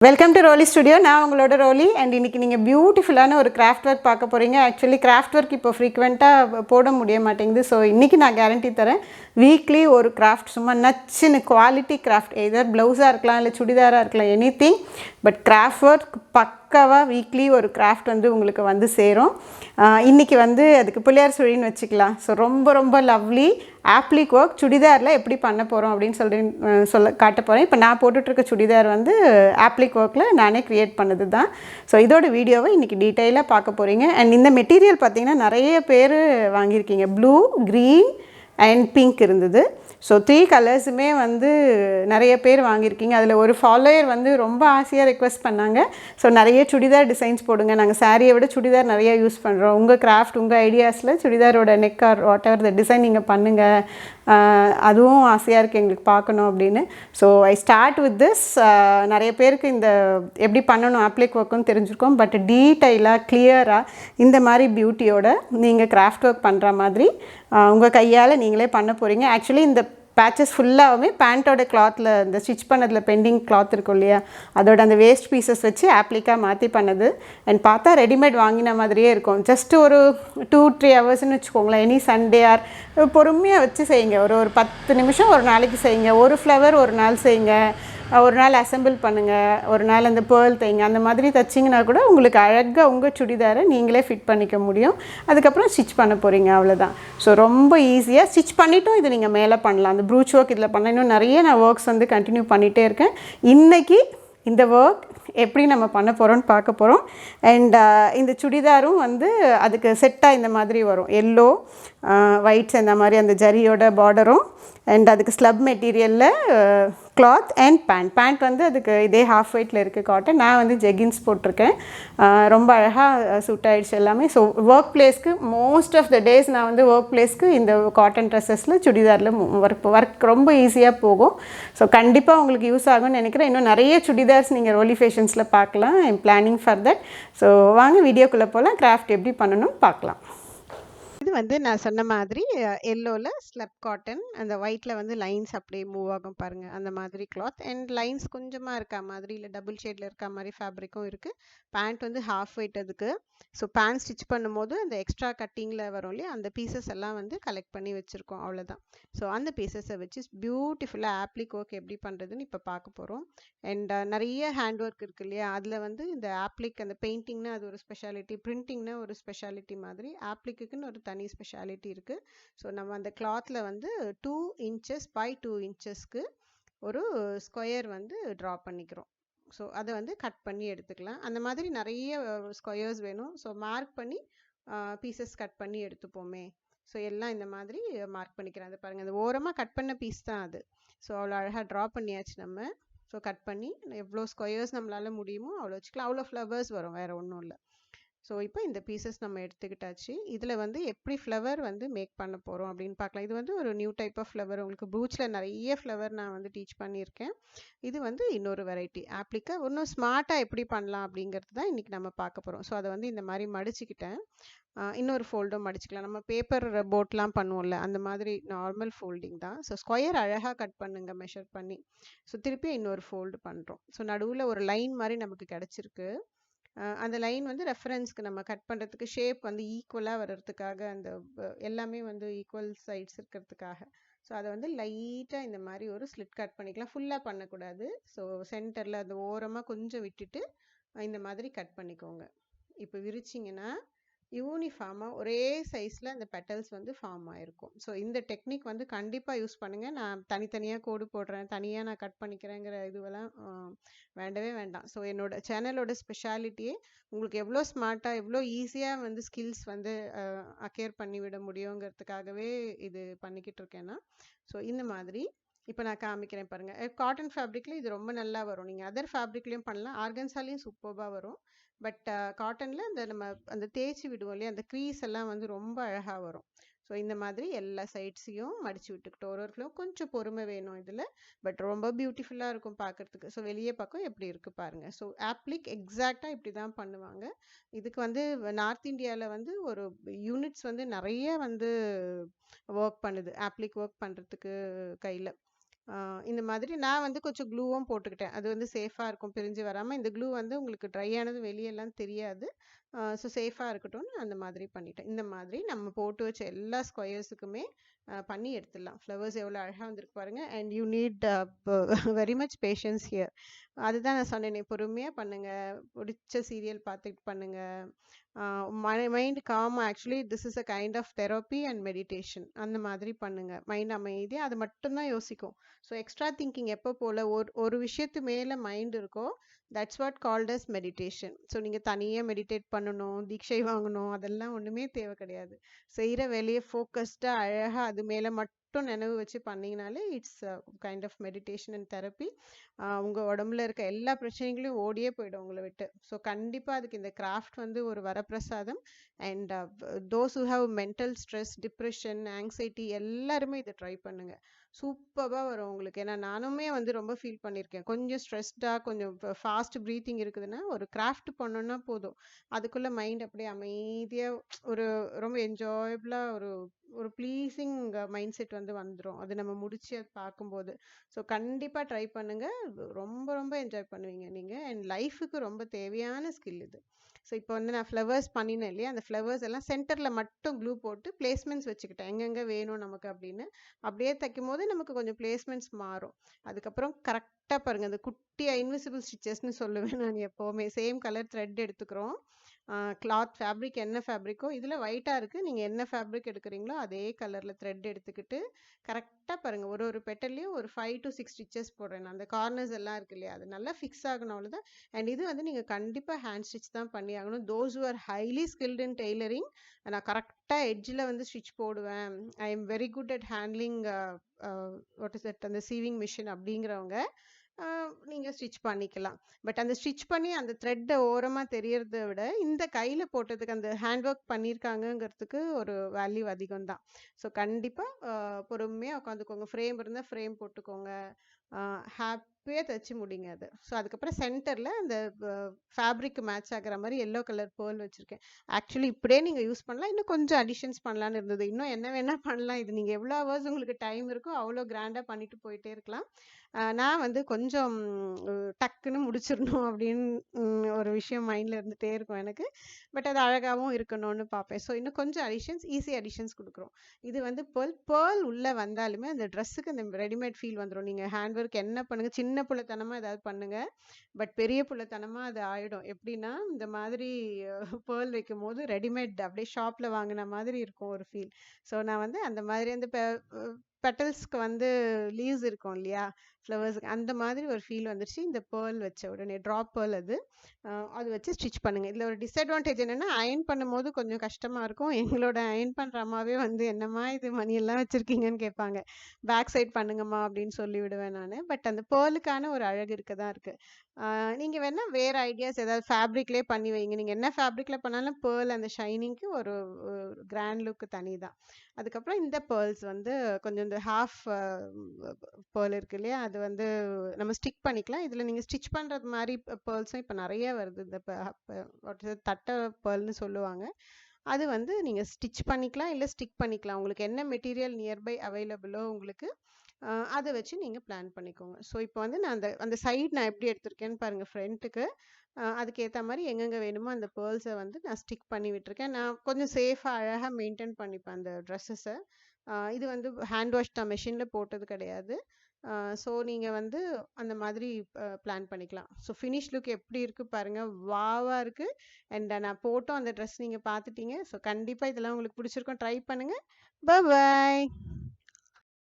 Welcome to ரோலி studio. நான் உங்களோட ரோலி and இன்றைக்கி நீங்கள் பியூட்டிஃபுல்லான ஒரு கிராஃப்ட் ஒர்க் பார்க்க போகிறீங்க. ஆக்சுவலி கிராஃப்ட் ஒர்க் இப்போ ஃப்ரீக்வெண்ட்டாக போட முடிய மாட்டேங்குது. ஸோ இன்றைக்கி நான் கேரண்டி தரேன், வீக்லி ஒரு கிராஃப்ட் சும்மா நச்சுன்னு குவாலிட்டி கிராஃப்ட், எதர் ப்ளவுஸாக இருக்கலாம் இல்லை சுடிதாராக இருக்கலாம், any thing. But craft work பக்காவாக வீக்லி ஒரு கிராஃப்ட் வந்து உங்களுக்கு வந்து சேரும். இன்றைக்கி வந்து அதுக்கு பிள்ளையார் சுழின்னு வச்சுக்கலாம். ஸோ ரொம்ப ரொம்ப லவ்லி ஆப்ளிக் ஒர்க் சுடிதாரில் எப்படி பண்ண போகிறோம் அப்படின்னு சொல்ல காட்ட போகிறேன். இப்போ நான் போட்டுட்ருக்க சுடிதார் வந்து ஆப்ளிக் ஒர்க்கில் நானே க்ரியேட் பண்ணது தான். ஸோ இதோட வீடியோவை இன்றைக்கி டீட்டெயிலாக பார்க்க போகிறீங்க. அண்ட் இந்த மெட்டீரியல் பார்த்திங்கன்னா நிறைய பேர் வாங்கியிருக்கீங்க. ப்ளூ, க்ரீன் அண்ட் பிங்க் இருந்தது. ஸோ 3 கலர்ஸுமே வந்து நிறைய பேர் வாங்கியிருக்கீங்க. அதில் ஒரு ஃபாலோயர் வந்து ரொம்ப ஆசையாக ரெக்வெஸ்ட் பண்ணாங்க, ஸோ நிறைய சுடிதார் டிசைன்ஸ் போடுங்க, நாங்கள் சாரியை விட சுடிதார் நிறைய யூஸ் பண்ணுறோம், உங்கள் கிராஃப்ட் உங்கள் ஐடியாஸில் சுடிதாரோட neck or whatever the design நீங்கள் பண்ணுங்கள், அதுவும் ஆசையாக இருக்குது எங்களுக்கு பார்க்கணும் அப்படின்னு. So I start with this. நிறைய பேருக்கு இந்த எப்படி பண்ணணும் ஆப்ளிக் ஒர்க்குன்னு தெரிஞ்சிருக்கோம். பட் டீட்டெயிலாக கிளியராக இந்த மாதிரி பியூட்டியோட நீங்கள் கிராஃப்ட் ஒர்க் பண்ணுற மாதிரி உங்கள் கையால் நீங்களே பண்ண போகிறீங்க. ஆக்சுவலி இந்த பேச்சஸ் ஃபுல்லாகவுமே பேண்ட்டோட கிளாத்தில் இந்த ஸ்டிச் பண்ணதில் பெண்டிங் கிளாத் இருக்கும் இல்லையா, அதோட அந்த வேஸ்ட் பீசஸ் வச்சு ஆப்ளிக்காக மாற்றி பண்ணது. அண்ட் பார்த்தா ரெடிமேட் வாங்கின மாதிரியே இருக்கும். ஜஸ்ட் ஒரு 2-3 ஹவர்ஸ்ன்னு வச்சுக்கோங்களேன். எனி சண்டே ஆர் பொறுமையாக வச்சு செய்யுங்க. ஒரு 10 நிமிஷம் ஒரு நாளைக்கு செய்யுங்க. ஒரு ஃப்ளவர் ஒரு நாள் செய்யுங்க, ஒரு நாள் அசெம்பிள் பண்ணுங்கள், ஒரு நாள் அந்த பேர்ல் தைங்க. அந்த மாதிரி தைச்சிங்கன்னா கூட உங்களுக்கு அழகாக உங்கள் சுடிதாரை நீங்களே ஃபிட் பண்ணிக்க முடியும். அதுக்கப்புறம் ஸ்டிச் பண்ண போகிறீங்க, அவ்வளோதான். ஸோ ரொம்ப ஈஸியாக ஸ்டிச் பண்ணிவிட்டும் இது நீங்கள் மேலே பண்ணலாம். அந்த ப்ரூச் ஒர்க் இதில் பண்ண இன்னும் நிறைய நான் ஒர்க்ஸ் வந்து கண்டினியூ பண்ணிகிட்டே இருக்கேன். இன்றைக்கி இந்த ஒர்க் எப்படி நம்ம பண்ண போகிறோன்னு பார்க்க போகிறோம். அண்ட் இந்த சுடிதாரும் வந்து அதுக்கு செட்டாக இந்த மாதிரி வரும். எல்லோ ஒயிட்ஸ் இந்த மாதிரி அந்த ஜரியோட பார்டரும், அண்ட் அதுக்கு ஸ்லப் மெட்டீரியலில் கிளாத் அண்ட் பேண்ட் வந்து அதுக்கு இதே ஹாஃப் ஒயிட்டில் இருக்குது காட்டன். நான் வந்து ஜெகின்ஸ் போட்டிருக்கேன். ரொம்ப அழகாக சூட் ஆகிடுச்சு எல்லாமே. ஸோ ஒர்க் பிளேஸ்க்கு மோஸ்ட் ஆஃப் த டேஸ் நான் வந்து ஒர்க் பிளேஸ்க்கு இந்த காட்டன் ட்ரெஸ்ஸஸில் சுடிதாரில் ஒர்க் ரொம்ப ஈஸியாக போகும். ஸோ கண்டிப்பாக உங்களுக்கு யூஸ் ஆகும்னு நினைக்கிறேன். இன்னும் நிறைய சுடிதார்ஸ் நீங்கள் ரோலி ஃபேஷன்ஸில் பார்க்கலாம். I am planning for that. So வாங்க வீடியோக்குள்ளே போகலாம், கிராஃப்ட் எப்படி பண்ணணும்னு பார்க்கலாம். இது வந்து நான் சொன்ன மாதிரி எல்லோவில் ஸ்லப் காட்டன், அந்த ஒயிட்டில் வந்து லைன்ஸ் அப்படியே மூவ் ஆகும் பாருங்கள், அந்த மாதிரி கிளாத். அண்ட் லைன்ஸ் கொஞ்சமாக இருக்கா மாதிரி இல்லை டபுள் ஷேடில் இருக்கா மாதிரி ஃபேப்ரிக்கும் இருக்குது. பேண்ட் வந்து ஹாஃப் ஒயிட் அதுக்கு. ஸோ பேண்ட் ஸ்டிச் பண்ணும்போது அந்த எக்ஸ்ட்ரா கட்டிங்கில் வரும் இல்லையா, அந்த பீசஸ் எல்லாம் வந்து கலெக்ட் பண்ணி வச்சுருக்கோம், அவ்வளோதான். ஸோ அந்த பீசஸை வச்சு பியூட்டிஃபுல்லாக ஆப்ளிக் ஒர்க் எப்படி பண்ணுறதுன்னு இப்போ பார்க்க போகிறோம். அண்ட் நிறைய ஹேண்ட் ஒர்க் இருக்குது இல்லையா, அதில் வந்து இந்த ஆப்ளிக் அந்த பெயிண்டிங்னா அது ஒரு ஸ்பெஷாலிட்டி, பிரிண்டிங்னா ஒரு ஸ்பெஷாலிட்டி மாதிரி ஆப்ளிக்குன்னு ஒரு தனி ஸ்பெஷாலிட்டி இருக்குது. ஸோ நம்ம அந்த கிளாத்தில் வந்து 2 inches by 2 inchesக்கு ஒரு ஸ்கொயர் வந்து ட்ரா பண்ணிக்கிறோம். ஸோ அதை வந்து கட் பண்ணி எடுத்துக்கலாம். அந்த மாதிரி நிறைய ஸ்கொயர்ஸ் வேணும். ஸோ மார்க் பண்ணி பீசஸ் கட் பண்ணி எடுத்துப்போமே. ஸோ எல்லாம் இந்த மாதிரி மார்க் பண்ணிக்கிறேன். அதை பாருங்கள், அந்த ஓரமாக கட் பண்ண பீஸ் தான் அது. ஸோ அவ்வளோ அழகாக ட்ரா பண்ணியாச்சு நம்ம. ஸோ கட் பண்ணி எவ்வளோ ஸ்கொயர்ஸ் நம்மளால் முடியுமோ அவ்வளோ வச்சுக்கலாம். அவ்வளோ ஃப்ளவர்ஸ் வரும், வேறு ஒன்றும் இல்லை. ஸோ இப்போ இந்த பீசஸ் நம்ம எடுத்துக்கிட்டாச்சு. இதில் வந்து எப்படி ஃப்ளவர் வந்து மேக் பண்ண போகிறோம் அப்படின்னு பார்க்கலாம். இது வந்து ஒரு நியூ டைப் ஆஃப் ஃப்ளவர். உங்களுக்கு ப்ரூச்சில் நிறைய ஃப்ளவர் நான் வந்து டீச் பண்ணியிருக்கேன். இது வந்து இன்னொரு வெரைட்டி ஆப்ளிக்கை இன்னும் ஸ்மார்ட்டாக எப்படி பண்ணலாம் அப்படிங்கிறது தான் இன்றைக்கி நம்ம பார்க்க போகிறோம். ஸோ அதை வந்து இந்த மாதிரி மடிச்சுக்கிட்டேன். இன்னொரு ஃபோல்டும் மடிச்சுக்கலாம். நம்ம பேப்பர் போட்லாம் பண்ணுவோம்ல, அந்த மாதிரி நார்மல் ஃபோல்டிங் தான். ஸோ ஸ்கொயர் அழகாக கட் பண்ணுங்க மெஷர் பண்ணி. ஸோ திருப்பி இன்னொரு ஃபோல்டு பண்ணுறோம். ஸோ நடுவில் ஒரு லைன் மாதிரி நமக்கு கிடச்சிருக்கு. அந்த லைன் வந்து ரெஃபரன்ஸ்க்கு நம்ம கட் பண்ணுறதுக்கு, ஷேப் வந்து ஈக்குவலாக வர்றதுக்காக, அந்த எல்லாமே வந்து ஈக்குவல் சைட்ஸ் இருக்கிறதுக்காக. ஸோ அதை வந்து லைட்டாக இந்த மாதிரி ஒரு ஸ்லிட் கட் பண்ணிக்கலாம். ஃபுல்லாக பண்ணக்கூடாது. ஸோ சென்டரில் அந்த ஓரமாக கொஞ்சம் விட்டுட்டு இந்த மாதிரி கட் பண்ணிக்கோங்க. இப்போ விரிச்சிங்கன்னா யூனிஃபார்மாக ஒரே சைஸில் அந்த பெட்டல்ஸ் வந்து ஃபார்ம் ஆகிருக்கும். ஸோ இந்த டெக்னிக் வந்து கண்டிப்பாக யூஸ் பண்ணுங்கள். நான் தனித்தனியாக கோடு போடுறேன், தனியாக நான் கட் பண்ணிக்கிறேங்கிற இதுவெல்லாம் வேண்டவே வேண்டாம். ஸோ என்னோட சேனலோட ஸ்பெஷாலிட்டியே உங்களுக்கு எவ்வளோ ஸ்மார்ட்டாக எவ்வளோ ஈஸியாக வந்து ஸ்கில்ஸ் வந்து அக்கேர் பண்ணிவிட முடியுங்கிறதுக்காகவே இது பண்ணிக்கிட்டு இருக்கேன்னா. ஸோ இந்த மாதிரி இப்போ நான் காமிக்கிறேன் பாருங்கள். காட்டன் ஃபேப்ரிக்கில் இது ரொம்ப நல்லா வரும். நீங்கள் அதர் ஃபேப்ரிக்லேயும் பண்ணலாம், ஆர்கன்ஸாலையும் சூப்பராக வரும். பட் காட்டனில் அந்த நம்ம அந்த தேய்ச்சி விடுவோம் இல்லையா, அந்த க்ரீஸ் எல்லாம் வந்து ரொம்ப அழகாக வரும். ஸோ இந்த மாதிரி எல்லா சைட்ஸையும் மடித்து விட்டுக்கிட்டோம். ஒரு ஃப்ளோ கொஞ்சம் பொறுமை வேணும் இதில், பட் ரொம்ப பியூட்டிஃபுல்லாக இருக்கும் பார்க்குறதுக்கு. ஸோ வெளியே பக்கம் எப்படி இருக்குது பாருங்கள். ஸோ ஆப்ளிக் எக்ஸாக்டாக இப்படி தான் பண்ணுவாங்க. இதுக்கு வந்து நார்த் இந்தியாவில் வந்து ஒரு யூனிட்ஸ் வந்து நிறைய வந்து ஒர்க் பண்ணுது ஆப்ளிக் ஒர்க் பண்ணுறதுக்கு கையில். இந்த மாதிரி நான் வந்து கொஞ்சம் க்ளூவும் போட்டுக்கிட்டேன். அது வந்து சேஃபா இருக்கும் பிரிஞ்சு வராம. இந்த க்ளூ வந்து உங்களுக்கு ட்ரை ஆனது வெளியலாம் தெரியாது. ஸோ சேஃபா இருக்கட்டும்னு அந்த மாதிரி பண்ணிட்டேன். இந்த மாதிரி நம்ம போட்டு வச்ச எல்லா ஸ்கொயர்ஸுக்குமே பண்ணி எடுத்துடலாம். ஃப்ளவர்ஸ் எவ்வளோ அழகா வந்திருக்கு பாருங்க. And you need very much patience here. அதுதான் நான் சொன்னேனே, பொறுமையா பண்ணுங்க. பிடிச்ச சீரியல் பார்த்துட்டு பண்ணுங்க. மைண்ட் காமா, actually this is a kind of therapy and meditation. அந்த மாதிரி பண்ணுங்க. மைண்ட் அமைதியா அது மட்டும்தான் யோசிக்கும். ஸோ எக்ஸ்ட்ரா திங்கிங் எப்போ போல ஒரு விஷயத்து மேல மைண்ட் இருக்கோ, that's what called as meditation. So நீங்க தனியா மெடிடேட் பண்ணணும், தீட்சை வாங்கணும், அதெல்லாம் ஒண்ணுமே தேவை கிடையாது. செய்யற வேலையை ஃபோக்கஸ்டா அழகா அது மேல மட்டும் நினைவு வச்சு பண்ணீங்கனாலே it's kind of meditation and therapy. உங்க உடம்புல இருக்க எல்லா பிரச்சனைகளையும் ஓடியே போயிடும் உங்களை விட்டு. ஸோ கண்டிப்பா அதுக்கு இந்த கிராஃப்ட் வந்து ஒரு வரப்பிரசாதம். And those who have mental stress, depression, anxiety எல்லாருமே இதை ட்ரை பண்ணுங்க. சூப்பராக வரும் உங்களுக்கு. ஏன்னா நானுமே வந்து ரொம்ப ஃபீல் பண்ணியிருக்கேன். கொஞ்சம் ஸ்ட்ரெஸ்டாக, கொஞ்சம் ஃபாஸ்ட் ப்ரீத்திங் இருக்குதுன்னா ஒரு கிராஃப்ட் பண்ணோன்னா போதும். அதுக்குள்ள மைண்ட் அப்படியே அமைதியாக ஒரு ரொம்ப என்ஜாயபிளாக ஒரு ஒரு ப்ளீஸிங் மைண்ட் செட் வந்து வந்துடும். அது நம்ம முடிச்சு அது பார்க்கும்போது. ஸோ கண்டிப்பாக ட்ரை பண்ணுங்க. ரொம்ப ரொம்ப என்ஜாய் பண்ணுவீங்க நீங்கள். அண்ட் லைஃபுக்கு ரொம்ப தேவையான ஸ்கில் இது. ஸோ இப்போ வந்து நான் ஃப்ளவர்ஸ் பண்ணினேன் இல்லையா, அந்த ஃப்ளவர்ஸ் எல்லாம் சென்டரில் மட்டும் க்ளூ போட்டு பிளேஸ்மெண்ட்ஸ் வச்சுக்கிட்டேன், எங்கெங்கே வேணும் நமக்கு அப்படின்னு. அப்படியே தைக்கும் போது நமக்கு கொஞ்சம் பிளேஸ்மெண்ட்ஸ் மாறும். அதுக்கப்புறம் கரெக்டாக பாருங்கள், அந்த குட்டியா இன்விசிபிள் ஸ்டிச்சஸ்ன்னு சொல்லுவேன் நான் எப்போவுமே. சேம் கலர் த்ரெட் எடுத்துக்கிறோம். கிளாத் ஃபேப்ரிக் என்ன ஃபேப்ரிக்கோ, இதில் ஒயிட்டாக இருக்குது, நீங்கள் என்ன ஃபேப்ரிக் எடுக்கிறீங்களோ அதே கலரில் த்ரெட் எடுத்துக்கிட்டு கரெக்டாக பாருங்கள், ஒரு ஒரு பெட்டல்லையும் ஒரு 5 to 6 ஸ்டிச்சஸ் போடுறேன் நான். அந்த கார்னர்ஸ் எல்லாம் இருக்கு இல்லையா, அது நல்லா ஃபிக்ஸ் ஆகணும், அவ்வளோதான். அண்ட் இது வந்து நீங்கள் கண்டிப்பாக ஹேண்ட் ஸ்டிச் தான் பண்ணி ஆகணும். Those who are highly skilled in tailoring, நான் கரெக்டாக எட்ஜில் வந்து ஸ்டிச் போடுவேன், I am very good at handling what is that, அந்த சீவிங் மிஷின் அப்படிங்கிறவங்க நீங்கள் ஸ்டிச் பண்ணிக்கலாம். பட் அந்த ஸ்டிச் பண்ணி அந்த த்ரெட்டை ஓரமாக தெரியறத விட இந்த கையில் போட்டதுக்கு அந்த ஹேண்ட் ஒர்க் பண்ணியிருக்காங்கங்கிறதுக்கு ஒரு வேல்யூ அதிகம் தான். ஸோ கண்டிப்பாக பொறுமையாக உட்காந்துக்கோங்க. ஃப்ரேம் இருந்தால் ஃப்ரேம் போட்டுக்கோங்க. ஹாப்பியாக தைச்சி முடிங்க அது. ஸோ அதுக்கப்புறம் சென்டரில் அந்த ஃபேப்ரிக் மேட்ச் ஆகிற மாதிரி எல்லோ கலர் பேர்ல் வச்சுருக்கேன். ஆக்சுவலி இப்படியே நீங்கள் யூஸ் பண்ணலாம், இன்னும் கொஞ்சம் அடிஷன்ஸ் பண்ணலான்னு இருந்தது. இன்னும் என்ன வேணால் பண்ணலாம். இது நீங்கள் எவ்வளோ ஹவர்ஸ் உங்களுக்கு டைம் இருக்கோ அவ்வளோ கிராண்டாக பண்ணிட்டு போயிட்டே இருக்கலாம். நான் வந்து கொஞ்சம் டக்குன்னு முடிச்சிடணும் அப்படின்னு ஒரு விஷயம் மைண்டில் இருந்துகிட்டே இருக்கும் எனக்கு. பட் அது அழகாகவும் இருக்கணும்னு பார்ப்பேன். ஸோ இன்னும் கொஞ்சம் அடிஷன்ஸ், ஈஸி அடிஷன்ஸ் கொடுக்குறோம். இது வந்து பேர்ல் உள்ளே வந்தாலுமே அந்த ட்ரெஸ்ஸுக்கு அந்த ரெடிமேட் ஃபீல் வந்துடும். நீங்கள் ஹேண்ட் ஒர்க் என்ன பண்ணுங்கள், சின்ன புள்ளத்தனமாக ஏதாவது பண்ணுங்கள், பட் பெரிய புள்ளத்தனமாக அது ஆகிடும். எப்படின்னா இந்த மாதிரி பேர்ல் வைக்கும் போது ரெடிமேட் அப்படியே ஷாப்பில் வாங்கின மாதிரி இருக்கும் ஒரு ஃபீல். ஸோ நான் வந்து அந்த மாதிரி அந்த பெட்டல்ஸ்க்கு வந்து லீவ்ஸ் இருக்கும் இல்லையா, ஃப்ளவர்ஸுக்கு, அந்த மாதிரி ஒரு ஃபீல் வந்துருச்சு இந்த பேர்ல் வச்ச உடனே. ட்ராப் பேர்ல் அது வச்சு ஸ்டிச் பண்ணுங்கள். இதில் ஒரு டிஸ்அட்வான்டேஜ் என்னென்னா, அயன் பண்ணும்போது கொஞ்சம் கஷ்டமாக இருக்கும். எங்களோட அயன் பண்ணுற அம்மாவே வந்து என்னம்மா இது மணியெல்லாம் வச்சுருக்கீங்கன்னு கேட்பாங்க. பேக் சைட் பண்ணுங்கம்மா அப்படின்னு சொல்லி விடுவேன் நான். பட் அந்த பேர்லுக்கான ஒரு அழகு இருக்க தான் இருக்குது. நீங்கள் வேணால் வேறு ஐடியாஸ் ஏதாவது ஃபேப்ரிக்லேயே பண்ணி வைங்க. நீங்கள் என்ன ஃபேப்ரிக்கில் பண்ணாலும் பேர்ல் அந்த ஷைனிங்க்கு ஒரு கிராண்ட் லுக்கு தனி தான். அதுக்கப்புறம் இந்த பேர்ல்ஸ் வந்து கொஞ்சம் இந்த ஹாஃப் பேர்ல் இருக்கு இல்லையா, அது வந்து நம்ம ஸ்டிக் பண்ணிக்கலாம். இதில் நீங்கள் ஸ்டிச் பண்ணுறது மாதிரி பேர்ல்ஸும் இப்போ நிறைய வருது. இந்த தட்டை பேர்ல்னு சொல்லுவாங்க. அது வந்து நீங்கள் ஸ்டிச் பண்ணிக்கலாம், இல்லை ஸ்டிக் பண்ணிக்கலாம். உங்களுக்கு என்ன மெட்டீரியல் நியர்பை அவைலபிளோ உங்களுக்கு அதை வச்சு நீங்கள் பிளான் பண்ணிக்கோங்க. ஸோ இப்போ வந்து நான் அந்த சைடு நான் எப்படி எடுத்திருக்கேன்னு பாருங்கள். ஃப்ரண்ட்டுக்கு அதுக்கேற்ற மாதிரி எங்கெங்கே வேணுமோ அந்த பேர்ல்ஸை வந்து நான் ஸ்டிக் பண்ணி விட்டுருக்கேன். நான் கொஞ்சம் சேஃபாக அழகாக மெயின்டைன் பண்ணிப்பேன் அந்த ட்ரெஸ்ஸஸை. இது வந்து ஹேண்ட் வாஷ் தான், மெஷினில் போட்டது கிடையாது. ஸோ நீங்கள் வந்து அந்த மாதிரி பிளான் பண்ணிக்கலாம். ஸோ ஃபினிஷ் லுக் எப்படி இருக்குது பாருங்கள், வாவாக இருக்குது. அண்ட் நான் போட்டோம் அந்த ட்ரெஸ் நீங்கள் பார்த்துட்டீங்க. ஸோ கண்டிப்பாக இதெல்லாம் உங்களுக்கு பிடிச்சிருக்கும், ட்ரை பண்ணுங்கள். பாய்.